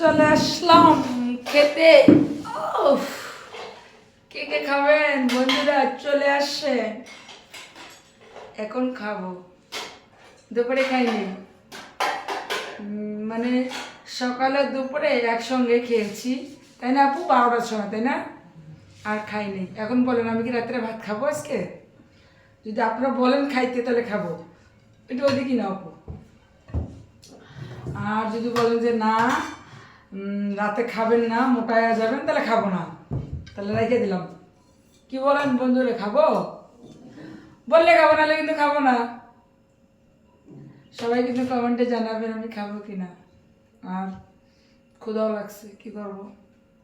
চলে আসলাম খেতে। উফ, কে কে খাবেন বন্ধুরা? চলে আসছে, এখন খাবো। দুপুরে খাইনি, মানে সকালে দুপুরে একসঙ্গে খেয়েছি, তাই না আপু? 12টার সময়, তাই না? আর খাইনি। এখন বলেন আমি কি রাত্রে ভাত খাবো আজকে? যদি আপনারা বলেন খাইতে তাহলে খাবো, একটু ওদিকে না আপু। আর যদি বলেন যে না রাতে খাবেন না, মোটায়া যাবেন, তাহলে খাবো না, তাহলে রেখে দিলাম। কি বলেন বন্ধুরা, খাবো? বললে খাবো, নাহলে কিন্তু খাবো না। সবাই কিন্তু কমেন্টে জানাবেন আমি খাবো কি না। আর ক্ষুধাও লাগছে, কি করবো,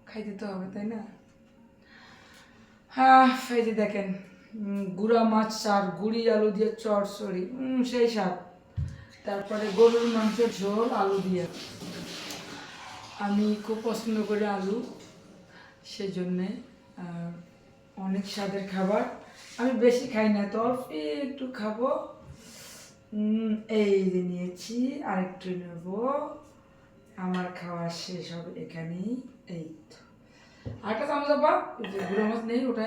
খাইতে তো হবে, তাই না? হ্যাঁ, এই যে দেখেন, গুঁড়া মাছ আর গুড়ি আলু দিয়ে চড়চড়ি, সেই স্বাদ। তারপরে গরুর মাংসের ঝোল আলু দিয়ে। আমি খুব পছন্দ করি আলু, সেজন্যে। আর অনেক স্বাদের খাবার, আমি বেশি খাই না, তো অল্প একটু খাবো। এই যে নিয়েছি, আর একটু নেব। আমার খাওয়া শেষ হবে এখানেই। এই তো আরেকটা চামচ আপা, ওই যে গুঁড়ো মাছ নেই, ওটা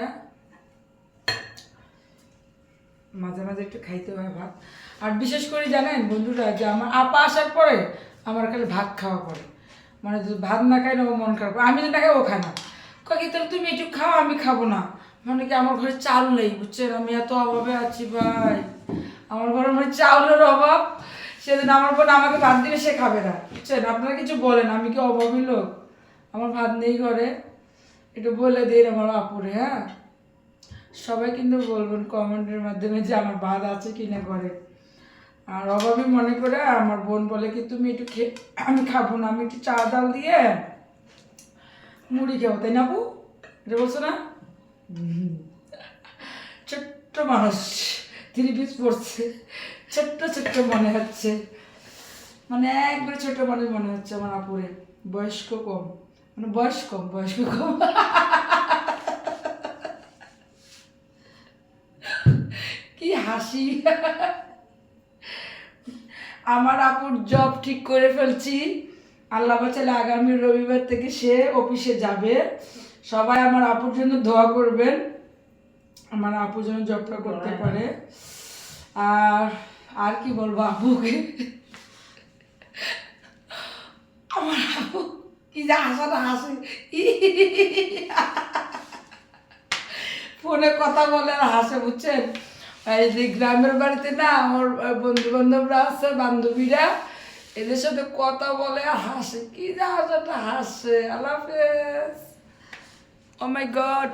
মাঝে মাঝে একটু খাইতে হয় ভাত। আর বিশেষ করে জানেন বন্ধুরা, যে আমার আপা আসার পরে আমার খালি ভাত খাওয়া পড়ে, মানে যদি ভাত না খাই না ও মন খারাপ, আমি যদি না খাই ও খায় না। কি তাহলে তুমি একটু খাও, আমি খাবো না। মানে কি আমার ঘরে চাল নেই, বুঝছেন? আমি এত অভাবে আছি ভাই, আমার ঘরে মানে চাউলের অভাব। সেদিন আমার বোন আমাকে ভাত দিবে, সে খাবে না, বুঝছেন? আপনারা কিছু বলেন, আমি কি অভাবী লোক? আমার ভাত নেই ঘরে, একটু বলে দিন আমার আপুরে। হ্যাঁ, সবাই কিন্তু বলবেন কমেন্টের মাধ্যমে যে আমার ভাত আছে কিনা ঘরে। আর অভাবী মনে করে আমার বোন বলে কি তুমি একটু আমি খাবো না, আমি একটু চা ডাল দিয়ে মুড়ি খাবো, তাই না আপু? এটা বলছো না? ছোট্ট মানুষ, 3 পিস পড়ছে, ছোট্ট ছোট্ট মনে হচ্ছে, মানে একবারে ছোট মানুষ মনে হচ্ছে আমার আপুরে। বয়স্ক কম, মানে বয়স কম, বয়স্ক কম। কি হাসি! আমার আপুর জব ঠিক করে ফেলছি, আল্লাহ বাঁচালে আগামী রবিবার থেকে সে অফিসে যাবে। সবাই আমার আপুর জন্য দোয়া করবেন, আমার আপু যেন জবটা করতে পারে। আর আর কি বলবো আপুকে, আমার আপু কি যে হাসাটা হাসে, ফোনে কথা বলে আর হাসে, বুঝছেন? এই যে গ্রামের বাড়িতে না আমার বন্ধু বান্ধবরা আছে, বান্ধবীরা, এদের সাথে কথা বলে আর হাসে, কি যে হাসাটা হাসে। আল্লাহ হাফেজ। ও মাই গড।